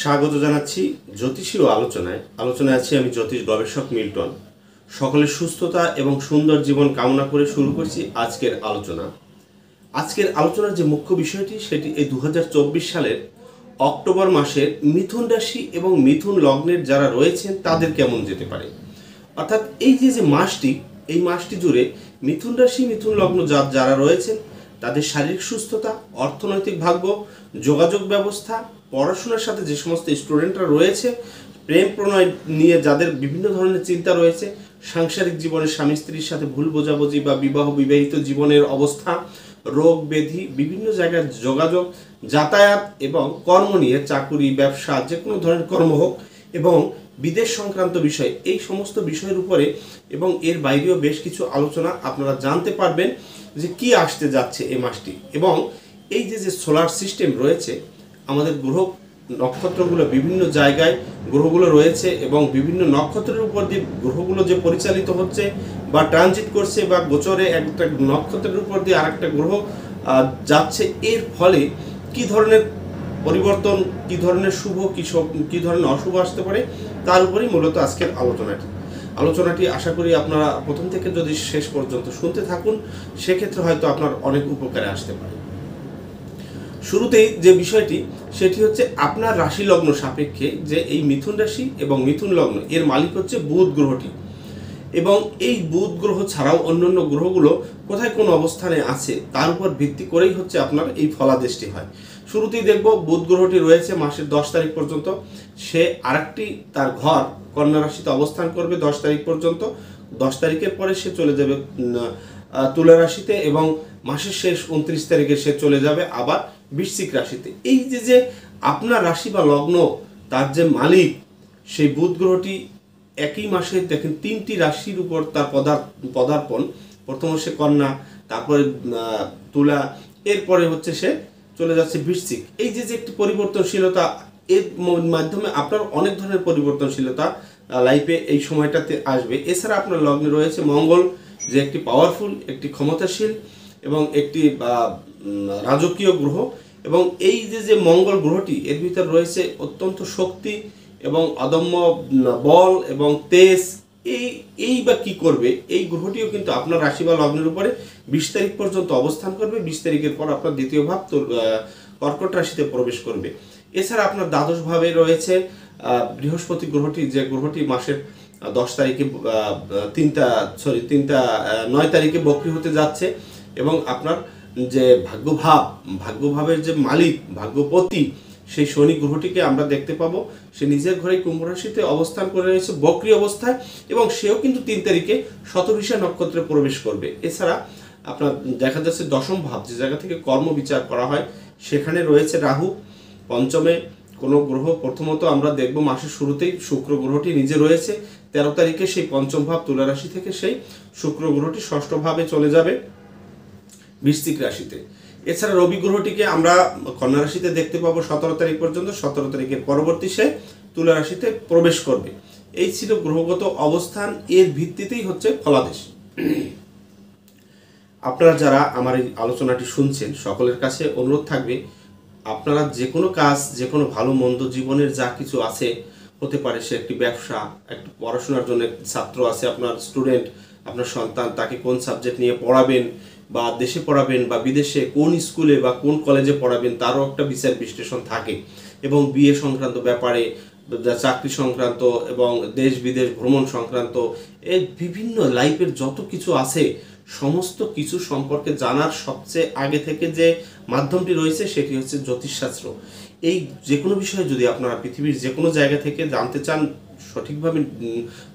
স্বাগত জানাচ্ছি জ্যোতিষীয় আলোচনায় আছি আমি জ্যোতিষ গবেষক মিল্টন। সকলের সুস্থতা এবং সুন্দর জীবন কামনা করে শুরু করছি আজকের আলোচনার যে মুখ্য বিষয়টি সেটি এই 2024 সালের অক্টোবর মাসের মিথুন রাশি এবং মিথুন লগ্নের যারা রয়েছেন তাদের কেমন যেতে পারে। অর্থাৎ এই যে মাসটি জুড়ে মিথুন রাশি মিথুন লগ্ন যারা রয়েছেন তাদের শারীরিক সুস্থতা, অর্থনৈতিক ভাগ্য, যোগাযোগ ব্যবস্থা, পড়াশোনার সাথে যে সমস্ত স্টুডেন্টরা রয়েছে, প্রেম প্রণয় নিয়ে যাদের বিভিন্ন ধরনের চিন্তা রয়েছে, সাংসারিক জীবনে স্বামী স্ত্রীর সাথে ভুল বোঝাবুঝি বা বিবাহিত জীবনের অবস্থা, রোগ ব্যাধি, বিভিন্ন জায়গায় যোগাযোগ, যাতায়াত এবং কর্ম নিয়ে চাকুরি, ব্যবসা, যে কোনো ধরনের কর্ম হোক এবং বিদেশ সংক্রান্ত বিষয়, এই সমস্ত বিষয়ের উপরে এবং এর বাইরেও বেশ কিছু আলোচনা আপনারা জানতে পারবেন যে কি আসতে যাচ্ছে এই মাসটি। এবং এই যে সোলার সিস্টেম রয়েছে, আমাদের গ্রহ নক্ষত্রগুলো বিভিন্ন জায়গায় গ্রহগুলো রয়েছে এবং বিভিন্ন নক্ষত্রের উপর দিয়ে গ্রহগুলো যে পরিচালিত হচ্ছে বা ট্রানজিট করছে বা গোচরে একটা নক্ষত্রের উপর দিয়ে আরেকটা গ্রহ যাচ্ছে, এর ফলে কি ধরনের পরিবর্তন, কি ধরনের শুভ, কি ধরনের অশুভ আসতে পারে, তার উপরেই মূলত আজকের আলোচনাটি আশা করি আপনারা প্রথম থেকে যদি শেষ পর্যন্ত শুনতে থাকুন, সেক্ষেত্রে হয়তো আপনার অনেক উপকারে আসতে পারে। শুরুতেই যে বিষয়টি সেটি হচ্ছে আপনার রাশি লগ্ন সাপেক্ষে যে এই মিথুন রাশি এবং মিথুন লগ্ন এর মালিক হচ্ছে বুধ গ্রহটি, এবং এই বুধ গ্রহ ছাড়াও অন্যান্য গ্রহগুলো কোথায় কোন অবস্থানে আছে তার উপর ভিত্তি করেই হচ্ছে আপনার এই ফলাদেশটি হয়। শুরুতেই দেখব বুধ গ্রহটি রয়েছে মাসের 10 তারিখ পর্যন্ত, সে আরেকটি তার ঘর কন্যা রাশিতে অবস্থান করবে 10 তারিখ পর্যন্ত। 10 তারিখের পরে সে চলে যাবে তুলা রাশিতে এবং মাসের শেষ 29 তারিখে সে চলে যাবে আবার বৃশ্চিক রাশিতে। এই যে আপনার রাশি বা লগ্ন তার যে মালিক সেই বুধ গ্রহটি একই মাসে দেখেন 3টি রাশির উপর তার পদার্পণ। প্রথম সে কন্যা, তারপরে তুলা, এরপরে হচ্ছে সে চলে যাচ্ছে বৃশ্চিক। এই যে একটি পরিবর্তনশীলতা, এর মাধ্যমে আপনার অনেক ধরনের পরিবর্তনশীলতা লাইফে এই সময়টাতে আসবে। এছাড়া আপনার লগ্নে রয়েছে মঙ্গল, যে একটি পাওয়ারফুল, একটি ক্ষমতাশীল এবং একটি রাজকীয় গ্রহ। এবং এই যে মঙ্গল গ্রহটি এর ভিতর রয়েছে অত্যন্ত শক্তি এবং অদম্য বল এবং তেজ। এই বা কি করবে, এই গ্রহটিও কিন্তু আপনার রাশি বা লগ্নের উপরে 20 তারিখ পর্যন্ত অবস্থান করবে। 20 তারিখের পর আপনার দ্বিতীয় ভাব কর্কট রাশিতে প্রবেশ করবে। এছাড়া আপনার দ্বাদশ ভাবে রয়েছে বৃহস্পতি গ্রহটি, যে গ্রহটি মাসের 10 তারিখে 9 তারিখে বক্রী হতে যাচ্ছে। এবং আপনার যে ভাগ্যভাবের যে মালিক, ভাগ্যপতি, সেই শনি গ্রহটিকে আমরা দেখতে পাবো সে নিজের ঘরে কুম্ভ রাশিতে অবস্থান করে রয়েছে বক্রী অবস্থায়, এবং সেও কিন্তু 3 তারিখে শতভিষা নক্ষত্রে প্রবেশ করবে। এছাড়া আপনার দেখা যাচ্ছে দশম ভাব, যে জায়গা থেকে কর্ম বিচার করা হয়, সেখানে রয়েছে রাহু। পঞ্চমে কোনো গ্রহ, প্রথমত আমরা দেখব মাসের শুরুতেই শুক্র গ্রহটি নিজে রয়েছে 13 তারিখে সেই পঞ্চম ভাব তুলা রাশি থেকে সেই শুক্র গ্রহটি ষষ্ঠ ভাবে চলে যাবে বৃশ্চিক রাশিতে। এছাড়া রবি গ্রহটিকে আমরা কন্যা রাশিতে দেখতে পাবো 17 তারিখ পর্যন্ত। 17 তারিখের পরবর্তী সে তুলা রাশিতে প্রবেশ করবে। এই ছিল গ্রহগত অবস্থান, এর ভিত্তিতেই হচ্ছে ফলাদেশ। আপনারা যারা আমার এই আলোচনাটি শুনছেন, সকলের কাছে অনুরোধ থাকবে, আপনারা যে কোনো কাজ, যে কোনো ভালো মন্দ জীবনের যা কিছু আছে, হতে পারে সে একটি ব্যবসা, একটি পড়াশোনার জন্য ছাত্র আছে, আপনার স্টুডেন্ট, আপনার সন্তান, তাকে কোন সাবজেক্ট নিয়ে পড়াবেন বা দেশে পড়াবেন বা বিদেশে কোন স্কুলে বা কোন কলেজে পড়াবেন, তারও একটা বিচার বিশ্লেষণ থাকে। এবং বিয়ে সংক্রান্ত ব্যাপারে, চাকরি সংক্রান্ত এবং দেশ বিদেশ ভ্রমণ সংক্রান্ত, এই বিভিন্ন লাইফের যত কিছু আছে সমস্ত কিছু সম্পর্কে জানার সবচেয়ে আগে থেকে যে মাধ্যমটি রয়েছে সেটি হচ্ছে জ্যোতিষশাস্ত্র। এই যে কোনো বিষয়ে যদি আপনারা পৃথিবীর যে কোনো জায়গা থেকে জানতে চান, সঠিকভাবে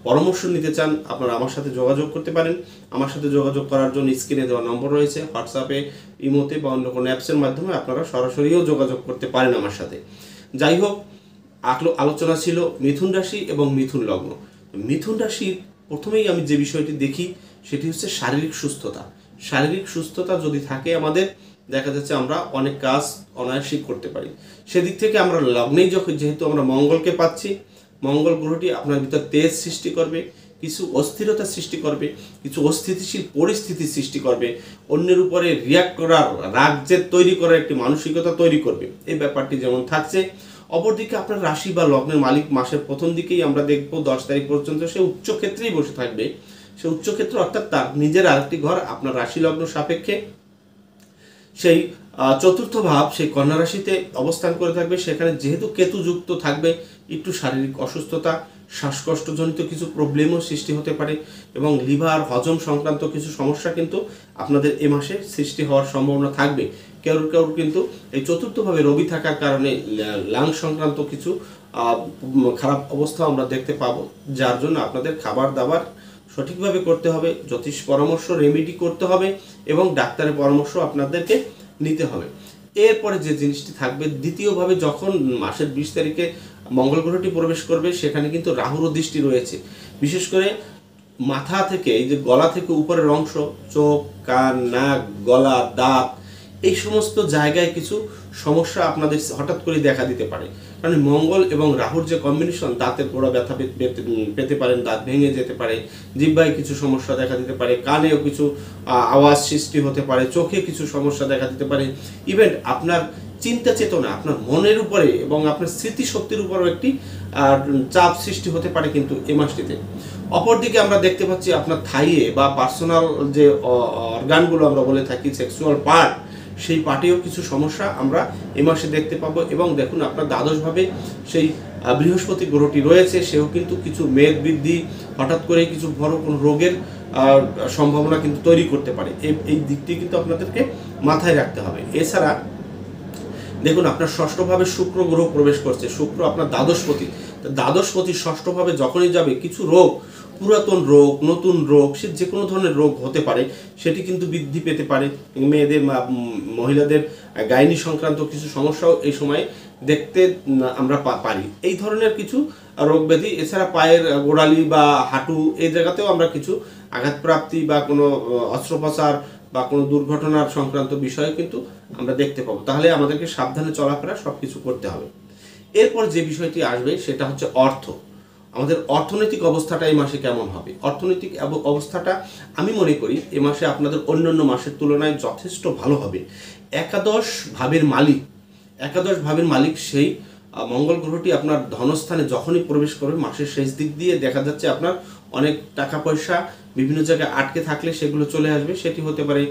পরামর্শ নিতে চান, আপনারা আমার সাথে যোগাযোগ করতে পারেন। আমার সাথে যোগাযোগ করার জন্য স্ক্রিনে দেওয়া নম্বর রয়েছে, হোয়াটসঅ্যাপে, ইমোতে বা অন্য কোনো অ্যাপসের মাধ্যমে আপনারা সরাসরিও যোগাযোগ করতে পারেন আমার সাথে। যাই হোক, আলোচনা ছিল মিথুন রাশি এবং মিথুন লগ্ন। মিথুন রাশির প্রথমেই আমি যে বিষয়টি দেখি সেটি হচ্ছে শারীরিক সুস্থতা। শারীরিক সুস্থতা যদি থাকে আমাদের, দেখা যাচ্ছে আমরা অনেক কাজ অনায়াসেই করতে পারি। সেদিক থেকে আমরা লগ্নেই যেহেতু আমরা মঙ্গলকে পাচ্ছি, মঙ্গল গ্রহটি আপনার ভিতর তেজ সৃষ্টি করবে, কিছু অস্থিরতা সৃষ্টি করবে, কিছু অস্থিতিশীল পরিস্থিতি সৃষ্টি করবে, অন্যের উপরে রিয়াক্ট করার, রাগ জেদ তৈরি করার একটি মানসিকতা তৈরি করবে। এই ব্যাপারটি যেমন থাকছে, অপরদিকে আপনার রাশি বা লগ্নের মালিক মাসের প্রথম দিকেই আমরা দেখব 10 তারিখ পর্যন্ত সে উচ্চ ক্ষেত্রেই বসে থাকবে। সে উচ্চ ক্ষেত্র অর্থাৎ তার নিজের আরেকটি ঘর আপনার রাশি লগ্ন সাপেক্ষে সেই চতুর্থ ভাব সেই কন্যা রাশিতে অবস্থান করে থাকবে। সেখানে যেহেতু কেতু যুক্ত থাকবে, একটু শারীরিক অসুস্থতা, শ্বাসকষ্টজনিত কিছু প্রবলেমও সৃষ্টি হতে পারে এবং লিভার হজম সংক্রান্ত কিছু সমস্যা কিন্তু আপনাদের এ মাসে সৃষ্টি হওয়ার সম্ভাবনা থাকবে। কেউ কেউ কিন্তু এই চতুর্থভাবে রবি থাকার কারণে লাং সংক্রান্ত কিছু খারাপ অবস্থা আমরা দেখতে পাবো, যার জন্য আপনাদের খাবার দাবার সঠিকভাবে করতে হবে, জ্যোতিষ পরামর্শ রেমেডি করতে হবে এবং ডাক্তারের পরামর্শ আপনাদেরকে নিতে হবে। এরপরে যে জিনিসটি থাকবে, দ্বিতীয়ভাবে যখন মাসের 20 তারিখে মঙ্গল গ্রহটি প্রবেশ করবে, সেখানে কিন্তু রাহুরও দৃষ্টি রয়েছে। বিশেষ করে মাথা থেকে এই যে গলা থেকে উপরের অংশ, চোখ, কান, নাক, গলা, দাঁত, এই সমস্ত জায়গায় কিছু সমস্যা আপনাদের হঠাৎ করে দেখা দিতে পারে। কারণ মঙ্গল এবং রাহুর যে কম্বিনেশন, দাঁতের গোড়া ব্যথা পেতে পারেন, দাঁত ভেঙে যেতে পারে, জিহ্বায় কিছু সমস্যা দেখা দিতে পারে, কানেও কিছু আওয়াজ সৃষ্টি হতে পারে, চোখে কিছু সমস্যা দেখা দিতে পারে। ইভেন আপনার চিন্তা চেতনা, আপনার মনের উপরে এবং আপনার স্মৃতিশক্তির উপরও একটি চাপ সৃষ্টি হতে পারে কিন্তু এই মাসটিতে। অপরদিকে আমরা দেখতে পাচ্ছি আপনার থাইয়ে বা পার্সোনাল যে অর্গানগুলো আমরা বলে থাকি, সেক্সুয়াল পার্ট, সেই পার্টেও কিছু সমস্যা আমরা এই মাসে দেখতে পাবো। এবং দেখুন আপনার দ্বাদশভাবে সেই বৃহস্পতি গ্রহটি রয়েছে, সেও কিন্তু কিছু মেদ বৃদ্ধি, হঠাৎ করে কিছু বড় কোনো রোগের সম্ভাবনা কিন্তু তৈরি করতে পারে। এই দিকটি কিন্তু আপনাদেরকে মাথায় রাখতে হবে। এছাড়া দেখুন আপনার ষষ্ঠভাবে শুক্র গ্রহ প্রবেশ করছে। শুক্র আপনার দ্বাদশপতি, দ্বাদশপতি ষষ্ঠভাবে যখনই যাবে কিছু রোগ, পুরাতন রোগ, নতুন রোগ, সে যে কোনো ধরনের রোগ হতে পারে, সেটি কিন্তু বৃদ্ধি পেতে পারে। মেয়েদের মহিলাদের গাইনি সংক্রান্ত কিছু সমস্যাও এই সময় দেখতে আমরা পারি। এই ধরনের কিছু রোগ ব্যাধি, এছাড়া পায়ের গোড়ালি বা হাঁটু এই জায়গাতেও আমরা কিছু আঘাতপ্রাপ্তি বা কোনো অস্ত্রোপচার বা কোনো দুর্ঘটনার সংক্রান্ত বিষয় কিন্তু আমরা দেখতে পাবো। তাহলে আমাদেরকে সাবধানে চলাফেরা সব কিছু করতে হবে। এরপর যে বিষয়টি আসবে সেটা হচ্ছে অর্থ। আমাদের অর্থনৈতিক অবস্থাটা এই মাসে কেমন হবে? অর্থনৈতিক অবস্থাটা আমি মনে করি এ মাসে আপনাদের অন্যান্য মাসের তুলনায় যথেষ্ট ভালো হবে। একাদশ ভাবের মালিক সেই মঙ্গল গ্রহটি আপনার ধনস্থানে যখনই প্রবেশ করবে, মাসের শেষ দিক দিয়ে দেখা যাচ্ছে আপনার অনেক টাকা পয়সা বিভিন্ন জায়গায় আটকে থাকলে সেগুলো চলে আসবে। সেটি হতে পারে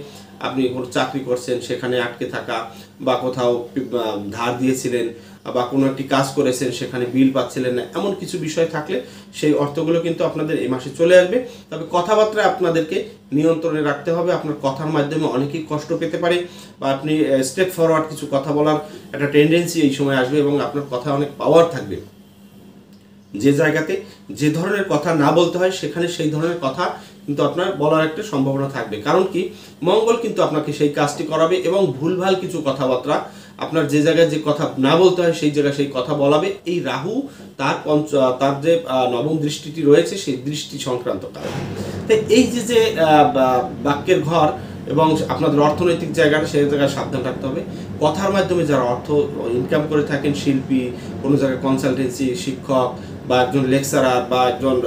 আপনি কোনো চাকরি করছেন সেখানে আটকে থাকা, বা কোথাও ধার দিয়েছিলেন, বা কোনো একটি কাজ করেছেন সেখানে বিল পাচ্ছিলেন না, এমন কিছু বিষয় থাকলে সেই অর্থগুলো কিন্তু আপনাদের এই মাসে চলে আসবে। তবে কথাবার্তা আপনাদেরকে নিয়ন্ত্রণে রাখতে হবে। আপনার কথার মাধ্যমে অনেকেই কষ্ট পেতে পারে, বা আপনি স্ট্রেট ফরওয়ার্ড কিছু কথা বলার একটা টেন্ডেন্সি এই সময় আসবে এবং আপনার কথা অনেক পাওয়ার থাকবে। যে জায়গাতে যে ধরনের কথা না বলতে হয় সেখানে সেই ধরনের কথা কিন্তু আপনার বলার একটা সম্ভাবনা থাকবে। কারণ কি, মঙ্গল কিন্তু আপনাকে সেই কাজটি করাবে এবং ভুলভাল কিছু কথাবার্তা আপনার যে জায়গায় যে কথা না বলতে হয় সেই জায়গায় সেই কথা বলাবে। এই রাহু তার যে নবম দৃষ্টিটি রয়েছে সেই দৃষ্টি সংক্রান্ত কাজ। তাই এই যে বাক্যের ঘর এবং আপনাদের অর্থনৈতিক জায়গাটা, সেই জায়গায় সাবধান রাখতে হবে। কথার মাধ্যমে যারা অর্থ ইনকাম করে থাকেন, শিল্পী, কোনো জায়গায় কনসালটেন্সি, শিক্ষক বা একজন লেকচারার বা একজন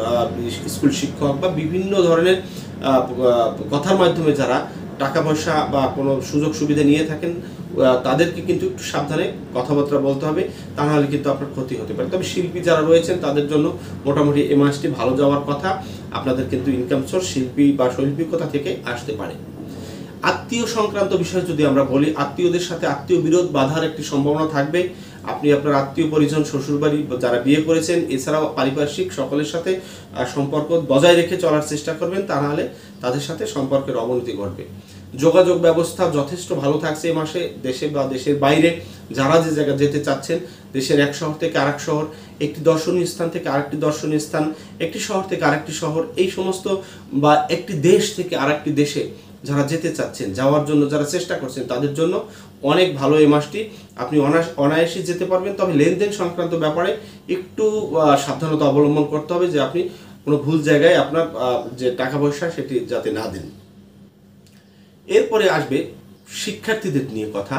স্কুল শিক্ষক বা বিভিন্ন ধরনের কথার মাধ্যমে যারা টাকা পয়সা বা কোনো সুযোগ সুবিধা নিয়ে থাকেন, তাদেরকে কিন্তু একটু সাবধানে কথাবার্তা বলতে হবে, তা নাহলে কিন্তু আপনার ক্ষতি হতে পারে। তবে শিল্পী যারা রয়েছেন তাদের জন্য মোটামুটি এই মাসটি ভালো যাওয়ার কথা। আপনাদের কিন্তু ইনকাম সোর্স শিল্পী বা শৈল্পিকতা থেকে আসতে পারে। আত্মীয় সংক্রান্ত বিষয় যদি আমরা বলি, আত্মীয়দের সাথে আত্মীয় বিরোধ বাধার একটি সম্ভাবনা থাকবে। আপনি আপনার আত্মীয় পরিজন, শ্বশুরবাড়ি যারা বিয়ে করেছেন, এছাড়াও পারিপার্শ্বিক সকলের সাথে সম্পর্ক বজায় রেখে চলার চেষ্টা করবেন, তা নাহলে তাদের সাথে সম্পর্কের অবনতি ঘটবে। যোগাযোগ ব্যবস্থা যথেষ্ট ভালো থাকছে এই মাসে। দেশে বা দেশের বাইরে যারা যে জায়গায় যেতে চাচ্ছেন, দেশের এক শহর থেকে আরেক শহর, একটি দর্শনীয় স্থান থেকে আরেকটি দর্শনীয় স্থান, একটি শহর থেকে আরেকটি শহর, এই সমস্ত বা একটি দেশ থেকে আরেকটি দেশে যারা যেতে চাচ্ছেন, যাওয়ার জন্য যারা চেষ্টা করছেন, তাদের জন্য অনেক ভালো এই মাসটি। আপনি অনায়াসে যেতে পারবেন। তবে লেনদেন সংক্রান্ত ব্যাপারে একটু সাবধানতা অবলম্বন করতে হবে, যে আপনি কোনো ভুল জায়গায় আপনার যে টাকা পয়সা সেটি যাতে না দেন। এরপরে আসবে শিক্ষার্থীদের নিয়ে কথা।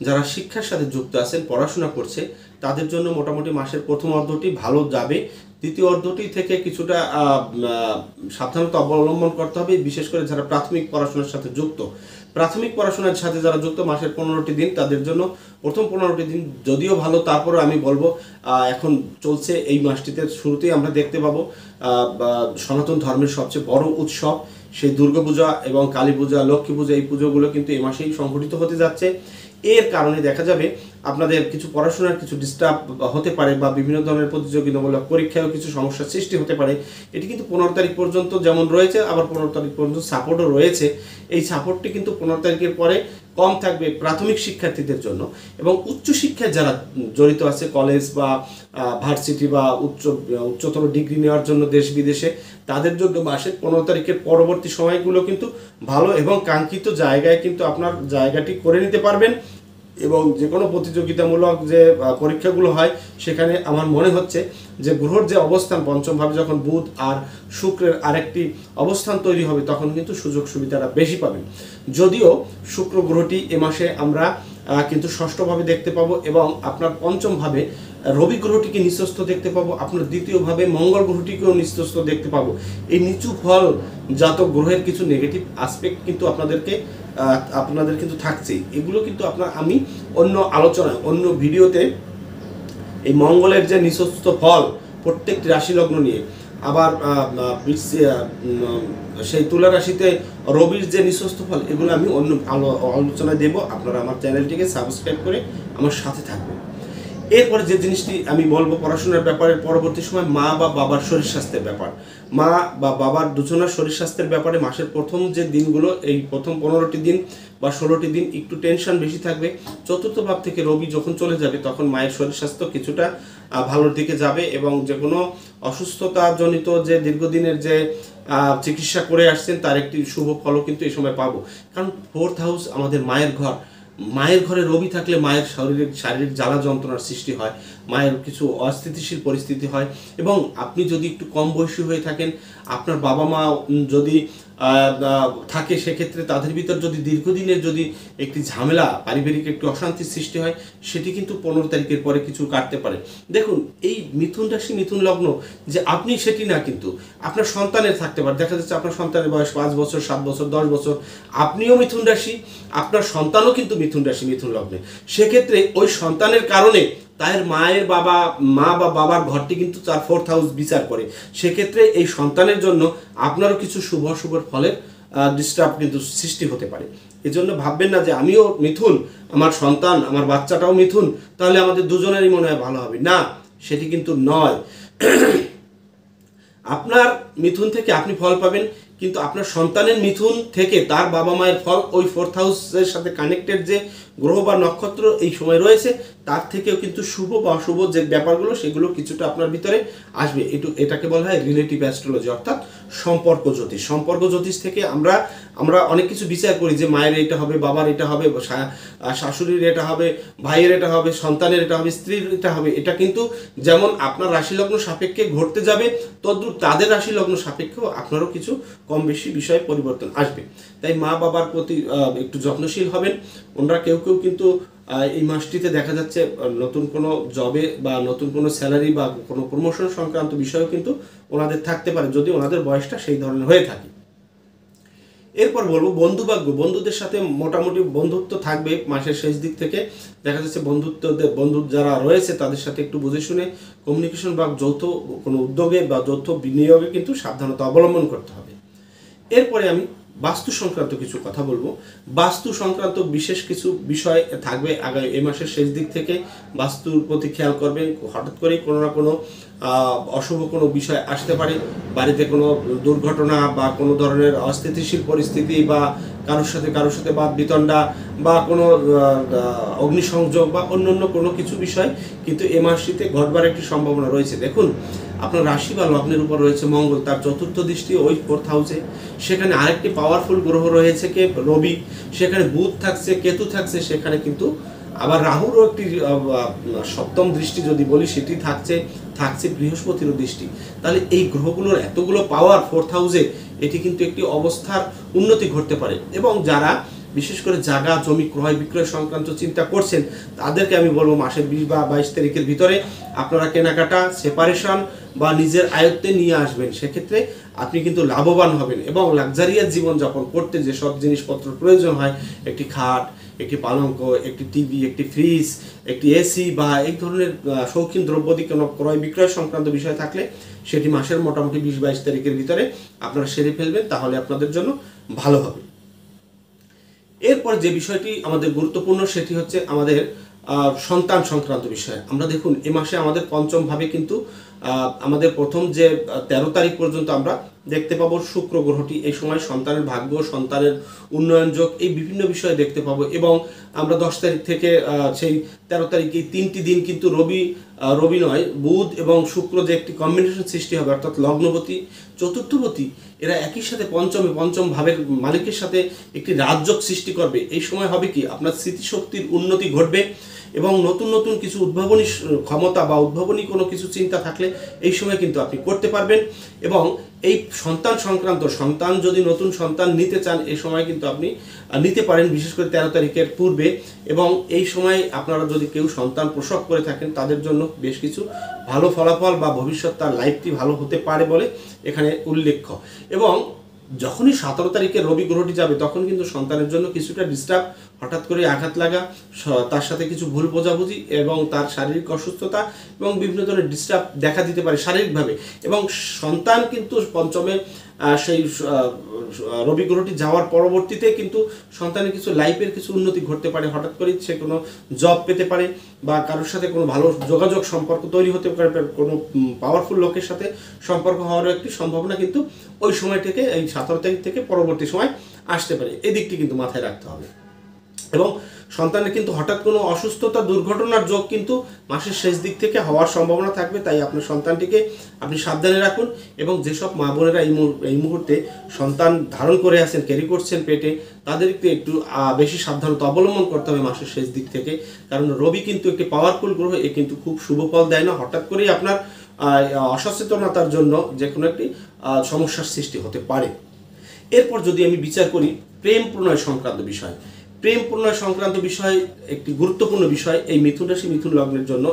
যারা শিক্ষার সাথে যুক্ত আছেন, পড়াশোনা করছে, তাদের জন্য মোটামুটি মাসের প্রথম অর্ধটি ভালো যাবে। দ্বিতীয় অর্ধটি থেকে কিছুটা সাবধানতা অবলম্বন করতে হবে, বিশেষ করে যারা প্রাথমিক পড়াশোনার সাথে যুক্ত প্রাথমিক পড়াশোনার সাথে যারা যুক্ত মাসের 15টি দিন তাদের জন্য প্রথম 15টি দিন যদিও ভালো, তারপরে আমি বলবো এখন চলছে এই মাসটিতে শুরুতেই আমরা দেখতে পাবো সনাতন ধর্মের সবচেয়ে বড় উৎসব সেই দুর্গাপূজা এবং কালী পূজা, লক্ষ্মী পূজা, এই পুজোগুলো কিন্তু এই মাসেই সংঘটিত হতে যাচ্ছে। এর কারণে দেখা যাবে আপনাদের কিছু পড়াশোনার কিছু ডিস্টার্ব হতে পারে বা বিভিন্ন ধরনের প্রতিযোগিতামূলক পরীক্ষায়ও কিছু সমস্যার সৃষ্টি হতে পারে। এটি কিন্তু 15 তারিখ পর্যন্ত যেমন রয়েছে, আবার 15 তারিখ পর্যন্ত সাপোর্টও রয়েছে। এই সাপোর্টটি কিন্তু 15 তারিখের পরে কম থাকবে প্রাথমিক শিক্ষার্থীদের জন্য, এবং উচ্চশিক্ষায় যারা জড়িত আছে কলেজ বা ভার্সিটি বা উচ্চতর ডিগ্রি নেওয়ার জন্য দেশ বিদেশে, তাদের জন্য মাসের 15 তারিখের পরবর্তী সময়গুলো কিন্তু ভালো এবং কাঙ্ক্ষিত জায়গায় কিন্তু আপনার জায়গাটি করে নিতে পারবেন। এবং যে কোনো প্রতিযোগিতামূলক যে পরীক্ষাগুলো হয় সেখানে আমার মনে হচ্ছে যে গ্রহর যে অবস্থান পঞ্চমভাবে যখন বুধ আর শুক্রের আরেকটি অবস্থান তৈরি হবে তখন কিন্তু সুযোগ সুবিধাটা বেশি পাবেন। যদিও শুক্র গ্রহটি এ মাসে আমরা কিন্তু ষষ্ঠভাবে দেখতে পাবো এবং আপনার পঞ্চমভাবে রবি গ্রহটিকে নিচস্থ দেখতে পাবো, আপনার দ্বিতীয়ভাবে মঙ্গল গ্রহটিকেও নিচস্থ দেখতে পাবো। এই নিচু ফল জাতক গ্রহের কিছু নেগেটিভ আসপেক্ট কিন্তু আপনাদের কিন্তু থাকছেই। এগুলো কিন্তু আমি অন্য আলোচনায় অন্য ভিডিওতে এই মঙ্গলের যে নিচস্থ ফল প্রত্যেকটি রাশি লগ্ন নিয়ে, আবার সেই তুলা রাশিতে রবির যে নিচস্থ ফল, এগুলো আমি অন্য আলোচনায় দেব। আপনারা আমার চ্যানেলটিকে সাবস্ক্রাইব করে আমার সাথে থাকবেন। এরপরে যে জিনিসটি আমি বলবো পড়াশোনার ব্যাপারে, পরবর্তী সময় মা বা বাবার শরীর স্বাস্থ্যের ব্যাপার, মা বা বাবার দুজনের শরীর স্বাস্থ্যের ব্যাপারে মাসের প্রথম যে দিনগুলো, এই প্রথম 15টি দিন বা 16টি দিন একটু টেনশন বেশি থাকবে। চতুর্থ ভাব থেকে রবি যখন চলে যাবে তখন মায়ের শরীর স্বাস্থ্য কিছুটা ভালোর দিকে যাবে এবং যে কোনো অসুস্থতাজনিত যে দীর্ঘদিনের যে চিকিৎসা করে আসছেন তার একটি শুভ ফলও কিন্তু এই সময় পাবো। কারণ 4th হাউস আমাদের মায়ের ঘর, মায়ের ঘরে রবি থাকলে মায়ের শারীরিক জ্বালা যন্ত্রণার সৃষ্টি হয়, মায়ের কিছু অস্থিতিশীল পরিস্থিতি হয়। এবং আপনি যদি একটু কম বয়সী হয়ে থাকেন, আপনার বাবা মা যদি থাকে, সেক্ষেত্রে তাদের ভিতর যদি দীর্ঘদিনের যদি একটি ঝামেলা, পারিবারিক একটু অশান্তির সৃষ্টি হয়, সেটি কিন্তু 15 তারিখের পরে কিছু কাটতে পারে। দেখুন, এই মিথুন রাশি মিথুন লগ্ন যে আপনি সেটি না, কিন্তু আপনার সন্তানের থাকতে পারে। দেখা যাচ্ছে আপনার সন্তানের বয়স 5 বছর, 7 বছর, 10 বছর, আপনিও মিথুন রাশি, আপনার সন্তানও কিন্তু মিথুন রাশি মিথুন লগ্নে। সেক্ষেত্রে ওই সন্তানের কারণে তার মা বা বাবার ঘরটি কিন্তু তার 4th হাউস বিচার করে। সেক্ষেত্রে এই সন্তানের জন্য আপনারও কিছু শুভ ফলের ডিস্টার্ব কিন্তু সৃষ্টি হতে পারে। এজন্য ভাববেন না যে আমিও মিথুন, আমার সন্তান, আমার বাচ্চাটাও মিথুন, তাহলে আমাদের দুজনেরই মনে হয় ভালো হবে। না, সেটি কিন্তু নয়। আপনার মিথুন থেকে আপনি ফল পাবেন, কিন্তু আপনার সন্তানের মিথুন থেকে তার বাবা মায়ের ফল ওই 4th হাউসের সাথে কানেক্টেড যে গ্রহ বা নক্ষত্র এই সময় রয়েছে তার থেকেও কিন্তু শুভ বা অশুভ যে ব্যাপারগুলো সেগুলো কিছুটা আপনার ভিতরে আসবে। এটাকে বলা হয় রিলেটিভ অ্যাস্ট্রোলজি, অর্থাৎ সম্পর্ক জ্যোতিষ। সম্পর্ক জ্যোতিষ থেকে আমরা অনেক কিছু বিচার করি যে মায়ের এটা হবে, বাবার এটা হবে, শাশুড়ির এটা হবে, ভাইয়ের এটা হবে, সন্তানের এটা হবে, স্ত্রীর এটা হবে। এটা কিন্তু যেমন আপনার রাশি লগ্ন সাপেক্ষে ঘটতে যাবে, তদ্রূপ তাদের রাশি লগ্ন সাপেক্ষেও আপনারও কিছু কম বেশি বিষয়ে পরিবর্তন আসবে। তাই মা বাবার প্রতি একটু যত্নশীল হবেন। ওনারা কেউ কিন্তু এই মাসটিতে দেখা যাচ্ছে নতুন কোনো জবে বা নতুন কোনো স্যালারি বা কোনো প্রমোশন সংক্রান্ত বিষয়ও কিন্তু ওনাদের থাকতে পারে, যদি ওনাদের বয়সটা সেই ধরনের হয়ে থাকে। এরপর বলবো বন্ধুভাগ্য। বন্ধুদের সাথে মোটামুটি বন্ধুত্ব থাকবে মাসের শেষ দিক থেকে। দেখা যাচ্ছে বন্ধু যারা রয়েছে তাদের সাথে একটু বুঝে শুনে কমিউনিকেশন বা যৌথ কোনো উদ্যোগে বা যৌথ বিনিয়োগে কিন্তু সাবধানতা অবলম্বন করতে হবে। এরপরে আমি বাস্তু সংক্রান্ত কিছু কথা বলবো। বাস্তু সংক্রান্ত বিশেষ কিছু বিষয় থাকবে আগামী এই মাসের শেষ দিক থেকে। বাস্তুর প্রতি খেয়াল করবেন, হঠাৎ করেই কোনো না কোনো অশুভ কোনো বিষয় আসতে পারে। বাড়িতে কোনো দুর্ঘটনা বা কোনো ধরনের অস্থিতিশীল পরিস্থিতি বা কারোর সাথে বাদ বিতণ্ডা বা কোনো অগ্নিসংযোগ বা অন্য কোনো কিছু বিষয় কিন্তু এ মাসটিতে ঘটবার একটি সম্ভাবনা রয়েছে। দেখুন, আপনার রাশি বা লগ্নের উপর রয়েছে মঙ্গল, তার চতুর্থ দৃষ্টি ওই 4th হাউসে। সেখানে আরেকটি পাওয়ারফুল গ্রহ রয়েছে কে, রবি। সেখানে বুধ থাকছে, কেতু থাকছে, সেখানে কিন্তু আবার রাহুরও একটি সপ্তম দৃষ্টি যদি বলি সেটি থাকছে বৃহস্পতিরও দৃষ্টি। তাহলে এই গ্রহগুলোর এতগুলো পাওয়ার 4th হাউসে, এটি কিন্তু একটি অবস্থার উন্নতি ঘটতে পারে। এবং যারা বিশেষ করে জায়গা জমি ক্রয় বিক্রয় সংক্রান্ত চিন্তা করছেন তাদেরকে আমি বলবো মাসের 20 বা 22 তারিখের ভিতরে আপনারা কেনাকাটা সেপারেশন বা নিজের আয়ত্তে নিয়ে আসবেন। সেক্ষেত্রে আপনি কিন্তু লাভবান হবেন এবং লাক্সারিয়াস জীবনযাপন করতে যেসব জিনিসপত্র প্রয়োজন হয়, একটি খাট, একটি পালঙ্ক, একটি টিভি, একটি ফ্রিজ, একটি এসি বা এই ধরনের শৌখিন দ্রব্যাদি কোনো ক্রয় বিক্রয় সংক্রান্ত বিষয় থাকলে সেটি মাসের মোটামুটি 20-22 তারিখের ভিতরে আপনারা সেরে ফেলবেন, তাহলে আপনাদের জন্য ভালো হবে। এরপর যে বিষয়টি আমাদের গুরুত্বপূর্ণ সেটি হচ্ছে আমাদের সন্তান সংক্রান্ত বিষয়। আমরা দেখুন এ মাসে আমাদের পঞ্চম ভাবে কিন্তু আমাদের প্রথম যে 13 তারিখ পর্যন্ত আমরা দেখতে পাবো শুক্র গ্রহটি। এই সময় সন্তানের ভাগ্য, সন্তানের উন্নয়ন যোগ, এই বিভিন্ন বিষয় দেখতে পাবো। এবং আমরা 10 তারিখ থেকে সেই 13 তারিখ এই 3টি দিন কিন্তু রবি নয়, বুধ এবং শুক্র যে একটি কম্বিনেশন সৃষ্টি হবে, অর্থাৎ লগ্নপতি চতুর্থপতি এরা একই সাথে পঞ্চম ভাবের মালিকের সাথে একটি রাজযোগ সৃষ্টি করবে। এই সময় হবে কি আপনার স্মৃতিশক্তির উন্নতি ঘটবে এবং নতুন নতুন কিছু উদ্ভাবনী ক্ষমতা বা উদ্ভাবনী কোনো কিছু চিন্তা থাকলে এই সময় কিন্তু আপনি করতে পারবেন। এবং এই সন্তান সংক্রান্ত, সন্তান যদি নতুন সন্তান নিতে চান এই সময় কিন্তু আপনি নিতে পারেন, বিশেষ করে 13 তারিখের পূর্বে। এবং এই সময় আপনারা যদি কেউ সন্তান প্রসব করে থাকেন তাদের জন্য বেশ কিছু ভালো ফলাফল বা ভবিষ্যৎ তার লাইফটি ভালো হতে পারে বলে এখানে উল্লেখ্য। এবং যখনই 17 তারিখে রবি গ্রহটি যাবে তখন কিন্তু সন্তানের জন্য কিছুটা ডিস্টার্ব, হঠাৎ করে আঘাত লাগা, তার সাথে কিছু ভুল বোঝাবুঝি এবং তার শারীরিক অসুস্থতা এবং বিভিন্ন ধরনের ডিস্টার্ব দেখা দিতে পারে শারীরিকভাবে। এবং সন্তান কিন্তু পঞ্চমে সেই রবি গ্রহটি যাওয়ার পরবর্তীতে কিন্তু সন্তানের কিছু লাইফের কিছু উন্নতি ঘটতে পারে, হঠাৎ করে সে কোনো জব পেতে পারে বা কারোর সাথে কোনো ভালো যোগাযোগ সম্পর্ক তৈরি হতে পারে, কোনো পাওয়ারফুল লোকের সাথে সম্পর্ক হওয়ারও একটি সম্ভাবনা কিন্তু ওই সময় থেকে, এই 17 তারিখ থেকে পরবর্তী সময় আসতে পারে। এই দিকটি কিন্তু মাথায় রাখতে হবে। এবং সন্তানের কিন্তু হঠাৎ কোনো অসুস্থতা দুর্ঘটনার যোগ কিন্তু মাসের শেষ দিক থেকে হওয়ার সম্ভাবনা থাকবে, তাই আপনার সন্তানটিকে আপনি সাবধানে রাখুন। এবং যেসব মা বোনেরা এই মুহূর্তে সন্তান ধারণ করে আছেন, ক্যারি করছেন পেটে, তাদেরকে একটু বেশি সাবধানতা অবলম্বন করতে হবে মাসের শেষ দিক থেকে। কারণ রবি কিন্তু একটি পাওয়ারফুল গ্রহ, এ কিন্তু খুব শুভ ফল দেয় না। হঠাৎ করেই আপনার অসচেতনতার জন্য যে কোনো একটি সমস্যার সৃষ্টি হতে পারে। এরপর যদি আমি বিচার করি প্রেম প্রণয় সংক্রান্ত বিষয়, প্রেম প্রণয় সংক্রান্ত বিষয় একটি গুরুত্বপূর্ণ বিষয় এই মিথুন রাশি মিথুন লগ্নের জন্য।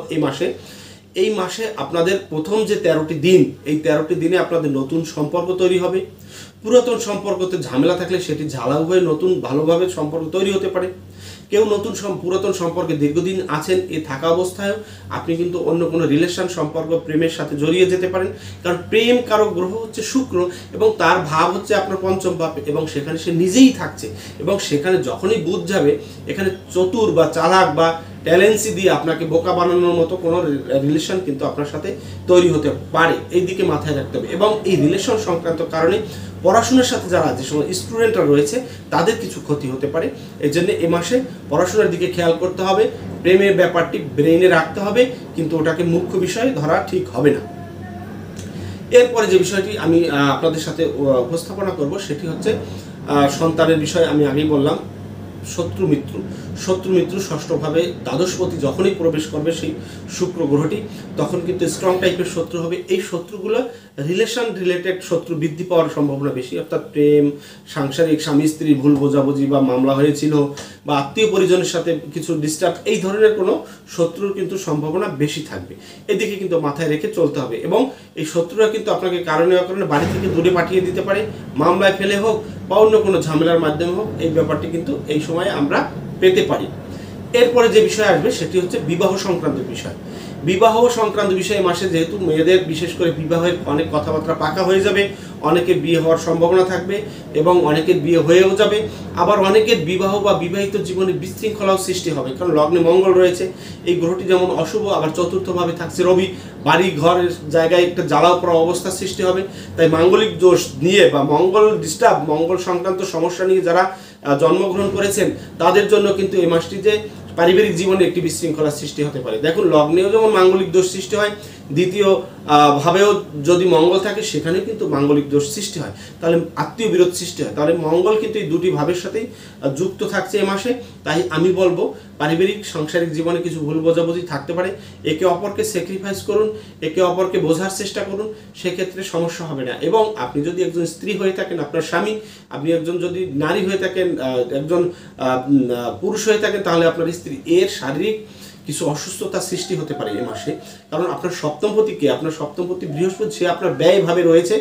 এই মাসে আপনাদের প্রথম যে 13টি দিন, এই 13টি দিনে আপনাদের নতুন সম্পর্ক তৈরি হবে। পুরাতন সম্পর্কতে ঝামেলা থাকলে সেটি ঝালাও হয়ে নতুন ভালোভাবে সম্পর্ক তৈরি হতে পারে। কেউ পুরাতন সম্পর্কে দীর্ঘদিন আছেন, এ থাকা অবস্থায়ও আপনি কিন্তু অন্য কোনো রিলেশন সম্পর্ক প্রেমের সাথে জড়িয়ে যেতে পারেন। কারণ প্রেম কারক গ্রহ হচ্ছে শুক্র এবং তার ভাব হচ্ছে আপনার পঞ্চম ভাব, এবং সেখানে সে নিজেই থাকছে। এবং সেখানে যখনই বুধ যাবে এখানে চতুর বা চালাক বা ট্যালেন্সি দিয়ে আপনাকে বোকা বানানোর মতো কোনো রিলেশন কিন্তু আপনার সাথে তৈরি হতে পারে, এই দিকে মাথায় রাখতে হবে। এবং এই রিলেশন সংক্রান্ত কারণে পড়াশোনার সাথে যারা যে সময় স্টুডেন্টরা রয়েছে তাদের কিছু ক্ষতি হতে পারে। এই জন্য এ মাসে পড়াশোনার দিকে খেয়াল করতে হবে, প্রেমের ব্যাপারটি ব্রেইনে রাখতে হবে, কিন্তু ওটাকে মুখ্য বিষয় ধরা ঠিক হবে না। এরপরে যে বিষয়টি আমি আপনাদের সাথে উপস্থাপনা করব সেটি হচ্ছে সন্তানের বিষয়। আমি আগেই বললাম শত্রু মিত্র ষষ্ঠভাবে দ্বাদশপতি যখনই প্রবেশ করবে সেই শুক্র গ্রহটি, তখন কিন্তু স্ট্রং টাইপের শত্রু হবে। এই শত্রুগুলো রিলেশন রিলেটেড শত্রু বৃদ্ধি পাওয়ার সম্ভাবনা বেশি, অর্থাৎ প্রেম, সাংসারিক, স্বামী স্ত্রী ভুল বোঝাবুঝি বা মামলা হয়েছিল বা আত্মীয় পরিজনের সাথে কিছু ডিস্টার্ব, এই ধরনের কোনো শত্রুর কিন্তু সম্ভাবনা বেশি থাকবে। এদিকে কিন্তু মাথায় রেখে চলতে হবে। এবং এই শত্রুরা কিন্তু আপনাকে কারণে বাড়ি থেকে দূরে পাঠিয়ে দিতে পারে, মামলায় ফেলে হোক বা অন্য কোনো ঝামেলার মাধ্যমে হোক, এই ব্যাপারটি কিন্তু এই সময় আমরা পেতে পারি। এরপরে যে বিষয় আসবে সেটি হচ্ছে বিবাহ সংক্রান্ত বিষয়। বিবাহ সংক্রান্ত বিষয়ে মাসে যেহেতু মেয়েদের বিশেষ করে বিবাহের অনেক কথাবার্তা পাকা হয়ে যাবে, অনেকের বিয়ে হওয়ার সম্ভাবনা থাকবে এবং অনেকের বিয়ে হয়েও যাবে। আবার অনেকের বিবাহ বা বিবাহিত জীবনে বিশৃঙ্খলাও সৃষ্টি হবে, কারণ লগ্নে মঙ্গল রয়েছে। এই গ্রহটি যেমন অশুভ, আবার চতুর্থভাবে থাকছে রবি, বাড়ি ঘরের জায়গায় একটা জ্বালাও পড়া অবস্থার সৃষ্টি হবে। তাই মাঙ্গলিক দোষ নিয়ে বা মঙ্গল ডিস্টার্ব, মঙ্গল সংক্রান্ত সমস্যা নিয়ে যারা জন্মগ্রহণ করেছেন তাদের জন্য কিন্তু এই মাসটিতে পারিবারিক জীবনে একটি বিশৃঙ্খলার সৃষ্টি হতে পারে। দেখুন লগ্নেও যেমন মাঙ্গলিক দোষ সৃষ্টি হয়, দ্বিতীয় ভাবেও যদি মঙ্গল থাকে সেখানেও কিন্তু মাঙ্গলিক দোষ সৃষ্টি হয়, তাহলে আত্মীয় বিরোধ সৃষ্টি হয়। তাহলে মঙ্গল কিন্তু এই দুটি ভাবের সাথেই যুক্ত থাকছে এ মাসে। তাই আমি বলবো পারিবারিক সাংসারিক জীবনে কিছু ভুল বোঝাবুঝি থাকতে পারে, একে অপরকে স্যাক্রিফাইস করুন, একে অপরকে বোঝার চেষ্টা করুন, সেক্ষেত্রে সমস্যা হবে না। এবং আপনি যদি একজন স্ত্রী হয়ে থাকেন, আপনার স্বামী, আপনি একজন যদি নারী হয়ে থাকেন, একজন পুরুষ হয়ে থাকেন, তাহলে আপনার স্ত্রী এর শারীরিক কিছু অসুস্থতা সৃষ্টি হতে পারে এ মাসে। কারণ আপনার সপ্তমপতিকে, আপনার সপ্তমপতি বৃহস্পতি, সে আপনার ব্যয়ভাবে রয়েছে।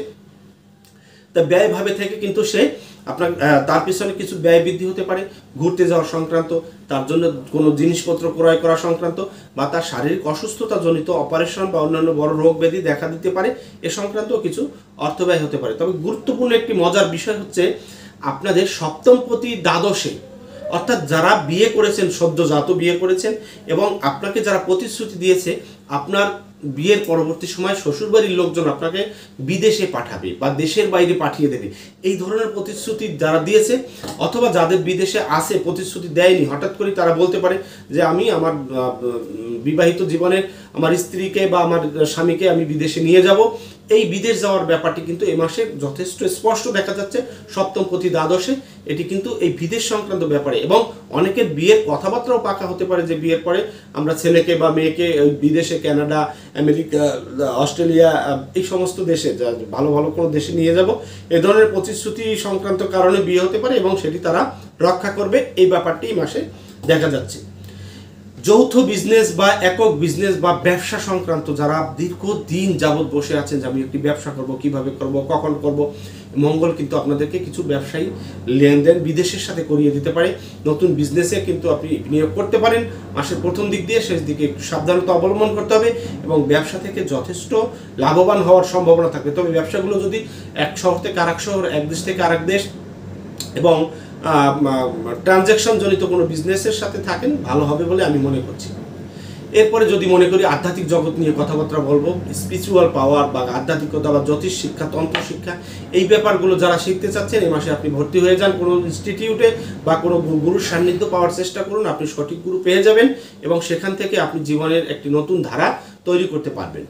তা ব্যয়ভাবে থেকে কিন্তু সে আপনার তার পিছনে কিছু ব্যয় বৃদ্ধি হতে পারে, ঘুরতে যাওয়া সংক্রান্ত, তার জন্য কোনো জিনিসপত্র ক্রয় করা সংক্রান্ত, বা তার শারীরিক অসুস্থতা জনিত অপারেশন বা অন্যান্য বড় রোগ ব্যাধি দেখা দিতে পারে, এ সংক্রান্ত কিছু অর্থ ব্যয় হতে পারে। তবে গুরুত্বপূর্ণ একটি মজার বিষয় হচ্ছে আপনাদের সপ্তমপতি দ্বাদশে, অর্থাৎ যারা বিয়ে করেছেন, সদ্যজাত বিয়ে করেছেন, এবং আপনাকে যারা প্রতিশ্রুতি দিয়েছে আপনার বিয়ের পরবর্তী সময় শ্বশুরবাড়ির লোকজন আপনাকে বিদেশে পাঠাবে বা দেশের বাইরে পাঠিয়ে দেবে, এই ধরনের প্রতিশ্রুতি যারা দিয়েছে, অথবা যাদের বিদেশে আসে প্রতিশ্রুতি দেয়নি, হঠাৎ করে তারা বলতে পারে যে আমি আমার বিবাহিত জীবনের আমার স্ত্রীকে বা আমার স্বামীকে আমি বিদেশে নিয়ে যাব। এই বিদেশ যাওয়ার ব্যাপারটি কিন্তু এই মাসে যথেষ্ট স্পষ্ট দেখা যাচ্ছে সপ্তমপতি দ্বাদশে। এটি কিন্তু এই বিদেশ সংক্রান্ত ব্যাপারে, এবং অনেকের বিয়ের কথাবার্তাও পাকা হতে পারে যে বিয়ের পরে আমরা ছেলেকে বা মেয়েকে বিদেশে, কানাডা, আমেরিকা, অস্ট্রেলিয়া, এই সমস্ত দেশে, ভালো ভালো কোনো দেশে নিয়ে যাব, এ ধরনের প্রতিশ্রুতি সংক্রান্ত কারণে বিয়ে হতে পারে, এবং সেটি তারা রক্ষা করবে। এই ব্যাপারটি এই মাসে দেখা যাচ্ছে। যৌথ বিজনেস বা একক বিজনেস বা ব্যবসা সংক্রান্ত যারা দীর্ঘদিন যাবৎ বসে আছেন যে আমি একটি ব্যবসা করব, কিভাবে করব, কখন করব, মঙ্গল কিন্তু আপনাদেরকে কিছু ব্যবসায়ী লেনদেন বিদেশের সাথে করিয়ে দিতে পারে। নতুন বিজনেসে কিন্তু আপনি বিনিয়োগ করতে পারেন। মাসের প্রথম দিক দিয়ে শেষ দিকে একটু সাবধানতা অবলম্বন করতে হবে, এবং ব্যবসা থেকে যথেষ্ট লাভবান হওয়ার সম্ভাবনা থাকবে। তবে ব্যবসাগুলো যদি এক শহর থেকে আরেক শহর, এক দেশ থেকে আরেক দেশ, এবং ট্রানজ্যাকশন জনিত কোনো বিজনেসের সাথে থাকেন, ভালো হবে বলে আমি মনে করছি। এরপরে যদি মনে করি আধ্যাত্মিক জগৎ নিয়ে কথাবার্তা বলবো, স্পিরিচুয়াল পাওয়ার বা আধ্যাত্মিকতা বা জ্যোতিষ শিক্ষা, তন্ত্র শিক্ষা, এই ব্যাপারগুলো যারা শিখতে চাচ্ছেন এই মাসে আপনি ভর্তি হয়ে যান কোনো ইনস্টিটিউটে, বা কোনো গুরুর সান্নিধ্য পাওয়ার চেষ্টা করুন। আপনি সঠিক গুরু পেয়ে যাবেন, এবং সেখান থেকে আপনি জীবনের একটি নতুন ধারা তৈরি করতে পারবেন।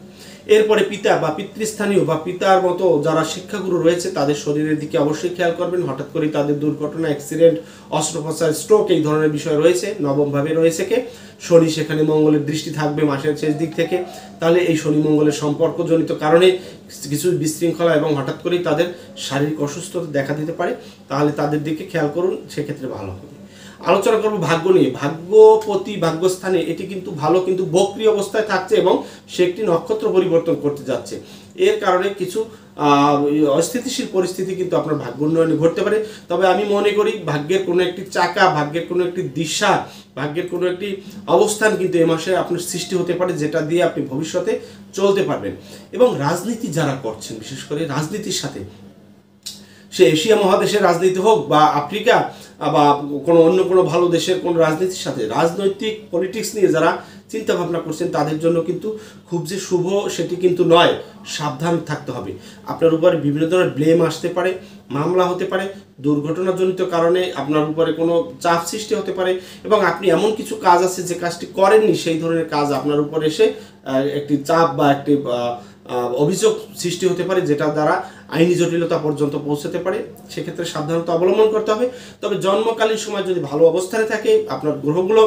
এরপরে পিতা বা পিতৃস্থানীয় বা পিতার মতো যারা শিক্ষাগুরু রয়েছে তাদের শরীরের দিকে অবশ্যই খেয়াল করবেন। হঠাৎ করে তাদের দুর্ঘটনা, অ্যাক্সিডেন্ট, অস্ত্রোপচার, স্ট্রোক, এই ধরনের বিষয় রয়েছে। নবমভাবে রয়েছে কে শনি, সেখানে মঙ্গলের দৃষ্টি থাকবে মাসের শেষ দিক থেকে। তাহলে এই শনি মঙ্গলের সম্পর্কজনিত কারণে কিছু বিশৃঙ্খলা এবং হঠাৎ করেই তাদের শারীরিক অসুস্থতা দেখা দিতে পারে, তাহলে তাদের দিকে খেয়াল করুন, সেক্ষেত্রে ভালো হবে। আলোচনা করব ভাগ্য নিয়ে। ভাগ্যপতি ভাগ্যস্থানে এটি কিন্তু ভালো, কিন্তু বক্রী অবস্থায় থাকছে, এবং সে একটি নক্ষত্র পরিবর্তন করতে যাচ্ছে। এর কারণে কিছু অস্থিতিশীল পরিস্থিতি কিন্তু আপনার ভাগ্য উন্নয়নে ঘটতে পারে। তবে আমি মনে করি ভাগ্যের কোনো একটি চাকা, ভাগ্যের কোনো একটি দিশা, ভাগ্যের কোনো একটি অবস্থান কিন্তু এ মাসে আপনার সৃষ্টি হতে পারে, যেটা দিয়ে আপনি ভবিষ্যতে চলতে পারবেন। এবং রাজনীতি যারা করছেন, বিশেষ করে রাজনীতির সাথে, সে এশিয়া মহাদেশের রাজনীতি হোক বা আফ্রিকা বা কোনো অন্য কোনো ভালো দেশের কোনো রাজনীতির সাথে, রাজনৈতিক পলিটিক্স নিয়ে যারা চিন্তা ভাবনা করছেন তাদের জন্য কিন্তু খুব যে শুভ সেটি কিন্তু নয়। সাবধান থাকতে হবে। আপনার উপরে বিভিন্ন ধরনের ব্লেম আসতে পারে, মামলা হতে পারে, দুর্ঘটনাজনিত কারণে আপনার উপরে কোনো চাপ সৃষ্টি হতে পারে, এবং আপনি এমন কিছু কাজ আছে যে কাজটি করেননি, সেই ধরনের কাজ আপনার উপর এসে একটি চাপ বা একটি অভিযোগ সৃষ্টি হতে পারে, যেটা দ্বারা আইনি জটিলতা পর্যন্ত পৌঁছতে পারে। সেক্ষেত্রে সাবধানতা অবলম্বন করতে হবে। তবে জন্মকালীন সময় যদি ভালো অবস্থানে থাকে, আপনার গ্রহগুলো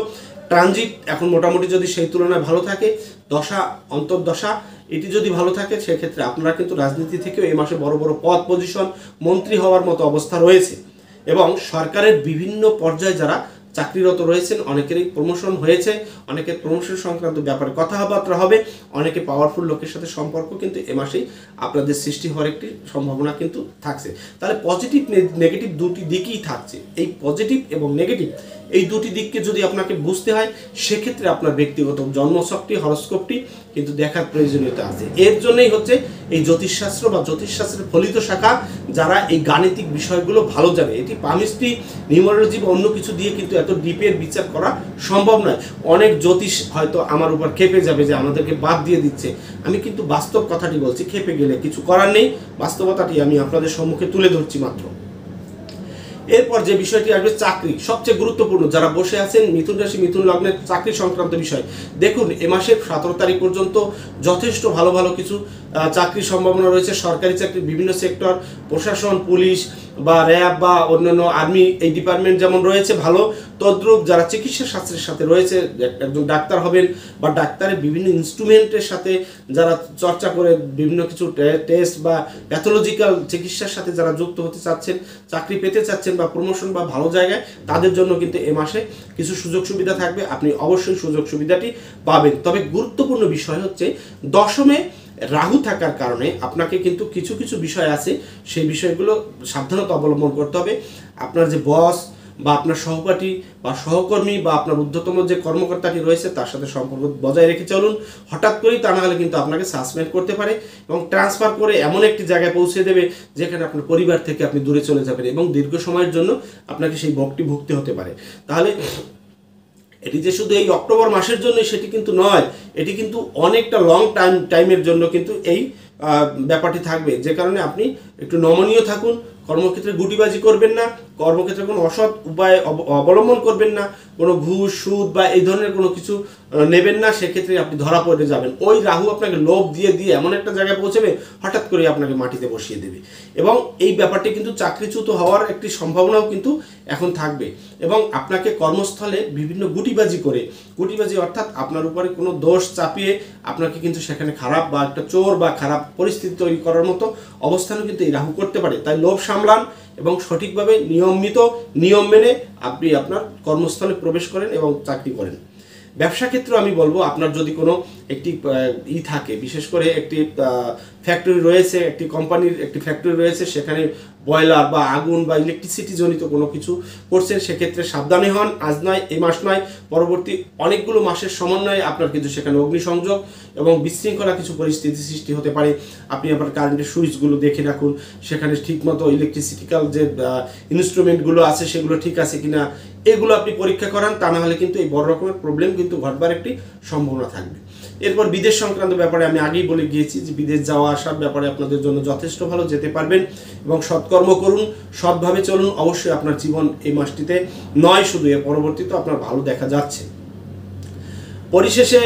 ট্রানজিট এখন মোটামুটি যদি সেই তুলনায় ভালো থাকে, দশা, অন্তর্দশা এটি যদি ভালো থাকে, সেক্ষেত্রে আপনারা কিন্তু রাজনীতি থেকেও এই মাসে বড় বড় পদ, পজিশন, মন্ত্রী হওয়ার মতো অবস্থা রয়েছে। এবং সরকারের বিভিন্ন পর্যায়ে যারা চাকরিরত রয়েছেন অনেকেরই প্রমোশন হয়েছে, অনেকের প্রমোশন সংক্রান্ত ব্যাপারে কথাবার্তা হবে, অনেকে পাওয়ারফুল লোকের সাথে সম্পর্ক কিন্তু এ মাসেই আপনাদের সৃষ্টি হওয়ার একটি সম্ভাবনা কিন্তু থাকছে। তাহলে পজিটিভ নেগেটিভ দুটি দিকই থাকছে। এই পজিটিভ এবং নেগেটিভ এই দুটি দিককে যদি আপনাকে বুঝতে হয়, সেক্ষেত্রে আপনার ব্যক্তিগত জন্মছকটি, হরস্কোপটি কিন্তু দেখার প্রয়োজনীয়তা আছে। এর জন্যই হচ্ছে এই জ্যোতিষশাস্ত্র বা জ্যোতিষশাস্ত্রের ফলিত শাখা, যারা এই গাণিতিক বিষয়গুলো ভালো জানে। এটি পামিস্ট্রি, নিউমারোলজি বা অন্য কিছু দিয়ে কিন্তু এত ডিপের বিচার করা সম্ভব নয়। অনেক জ্যোতিষ হয়তো আমার উপর খেপে যাবে যে আমাদেরকে বাদ দিয়ে দিচ্ছে। আমি কিন্তু বাস্তব কথাটি বলছি, খেপে গেলে কিছু করার নেই, বাস্তবতাটি আমি আপনাদের সম্মুখে তুলে ধরছি মাত্র। এরপর যে বিষয়টি আসবে চাকরি, সবচেয়ে গুরুত্বপূর্ণ। যারা বসে আছেন মিথুন রাশি মিথুন লগ্নের চাকরি সংক্রান্ত বিষয়, দেখুন এ মাসের 17 তারিখ পর্যন্ত যথেষ্ট ভালো ভালো কিছু চাকরির সম্ভাবনা রয়েছে। সরকারি চাকরি, বিভিন্ন সেক্টর, প্রশাসন, পুলিশ বা র্যাব বা অন্যান্য আর্মি, এই ডিপার্টমেন্ট যেমন রয়েছে ভালো, তদ্রূপ যারা চিকিৎসা শাস্ত্রের সাথে রয়েছে, একজন ডাক্তার হবেন বা ডাক্তারের বিভিন্ন ইনস্ট্রুমেন্টের সাথে যারা চর্চা করে বিভিন্ন কিছু টেস্ট বা প্যাথোলজিক্যাল চিকিৎসার সাথে যারা যুক্ত হতে চাচ্ছেন, চাকরি পেতে চাচ্ছেন বা প্রমোশন বা ভালো জায়গায়, তাদের জন্য কিন্তু এ মাসে কিছু সুযোগ সুবিধা থাকবে। আপনি অবশ্যই সুযোগ সুবিধাটি পাবেন। তবে গুরুত্বপূর্ণ বিষয় হচ্ছে দশমে রাহু থাকার কারণে আপনাকে কিন্তু কিছু কিছু বিষয় আছে, সেই বিষয়গুলো সাবধানতা অবলম্বন করতে হবে। আপনার যে বস বা আপনার সহপাঠী বা সহকর্মী বা আপনার ঊর্ধ্বতম যে কর্মকর্তাটি রয়েছে তার সাথে সম্পর্ক বজায় রেখে চলুন। হঠাৎ করেই তা না হলে কিন্তু আপনাকে সাসপেন্ড করতে পারে এবং ট্রান্সফার করে এমন একটি জায়গায় পৌঁছে দেবে যেখানে আপনার পরিবার থেকে আপনি দূরে চলে যাবেন এবং দীর্ঘ সময়ের জন্য আপনাকে সেই ভোগটি ভুগতে হতে পারে। তাহলে এটি যে শুধু এই অক্টোবর মাসের জন্য সেটি কিন্তু নয়, এটি কিন্তু অনেকটা লং টাইমের জন্য কিন্তু এই ব্যাপারটি থাকবে। যে কারণে আপনি একটু নমনীয় থাকুন, কর্মক্ষেত্রে গুটিবাজি করবেন না, কর্মক্ষেত্রে কোনো অসৎ উপায় অবলম্বন করবেন না, কোনো ঘুষ সুদ বা এই ধরনের কোনো কিছু নেবেন না, সেক্ষেত্রে আপনি ধরা পড়ে যাবেন। ওই রাহু আপনাকে লোভ দিয়ে দিয়ে এমন একটা জায়গায় পৌঁছবে হঠাৎ করে আপনাকে মাটিতে বসিয়ে দেবে। এবং এই ব্যাপারটি কিন্তু চাকরিচ্যুত হওয়ার একটি সম্ভাবনাও কিন্তু এখন থাকবে। এবং আপনাকে কর্মস্থলে বিভিন্ন গুটিবাজি অর্থাৎ আপনার উপরে কোনো দোষ চাপিয়ে আপনাকে কিন্তু সেখানে খারাপ বা একটা চোর বা খারাপ পরিস্থিতি তৈরি করার মতো অবস্থানও কিন্তু এই রাহু করতে পারে। তাই লোভ সামলান এবং সঠিকভাবে নিয়ম মেনে আপনি আপনার কর্মস্থলে প্রবেশ করেন এবং চাকরি করেন। ব্যবসা ক্ষেত্রে আমি বলবো, আপনার যদি কোনো একটি থাকে, বিশেষ করে একটি ফ্যাক্টরি রয়েছে, একটি কোম্পানির একটি ফ্যাক্টরি রয়েছে, সেখানে বয়লার বা আগুন বা ইলেকট্রিসিটি জনিত কোনো কিছু করছেন, সেক্ষেত্রে সাবধানে হন। আজ নয়, এই মাস নয়, পরবর্তী অনেকগুলো মাসের সমন্বয়ে আপনার কিন্তু সেখানে অগ্নিসংযোগ এবং বিশৃঙ্খলা কিছু পরিস্থিতি সৃষ্টি হতে পারে। আপনি আপনার কারেন্টের সুইচগুলো দেখে রাখুন, সেখানে ঠিকমতো ইলেকট্রিসিটিক্যাল যে ইনস্ট্রুমেন্টগুলো আছে সেগুলো ঠিক আছে কিনা, এগুলো আপনি পরীক্ষা করান। তা না হলে কিন্তু এই বড় রকমের প্রবলেম কিন্তু ঘটবার একটি সম্ভাবনা থাকবে। এরপর বিদেশ সংক্রান্ত ব্যাপারে আমি আগেই বলে গিয়েছি যে বিদেশ যাওয়া আসার ব্যাপারে আপনাদের জন্য যথেষ্ট ভালো, যেতে পারবেন এবং সৎকর্ম করুন, সৎভাবে চলুন। অবশ্যই আপনার জীবন এই মাসটিতে নয় শুধু, এর পরবর্তীতে আপনার ভালো দেখা যাচ্ছে। পরিশেষে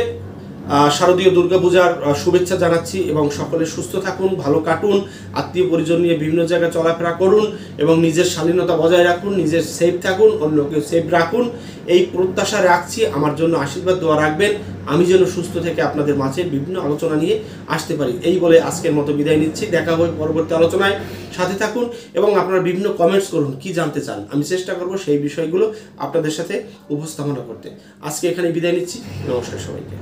শারদীয় দুর্গাপূজার শুভেচ্ছা জানাচ্ছি এবং সকলে সুস্থ থাকুন, ভালো কাটুন, আত্মীয় পরিজন নিয়ে বিভিন্ন জায়গায় চলাফেরা করুন এবং নিজের শালীনতা বজায় রাখুন, নিজের সেফ থাকুন, অন্যকে সেফ রাখুন। এই প্রত্যাশা রাখছি। আমার জন্য আশীর্বাদ দোয়া রাখবেন, আমি যেন সুস্থ থেকে আপনাদের মাঝে বিভিন্ন আলোচনা নিয়ে আসতে পারি। এই বলে আজকের মতো বিদায় নিচ্ছি। দেখা হবে পরবর্তী আলোচনায়, সাথে থাকুন এবং আপনারা বিভিন্ন কমেন্টস করুন, কি জানতে চান, আমি চেষ্টা করব সেই বিষয়গুলো আপনাদের সাথে উপস্থাপনা করতে। আজকে এখানে বিদায় নিচ্ছি। নমস্কার সবাইকে।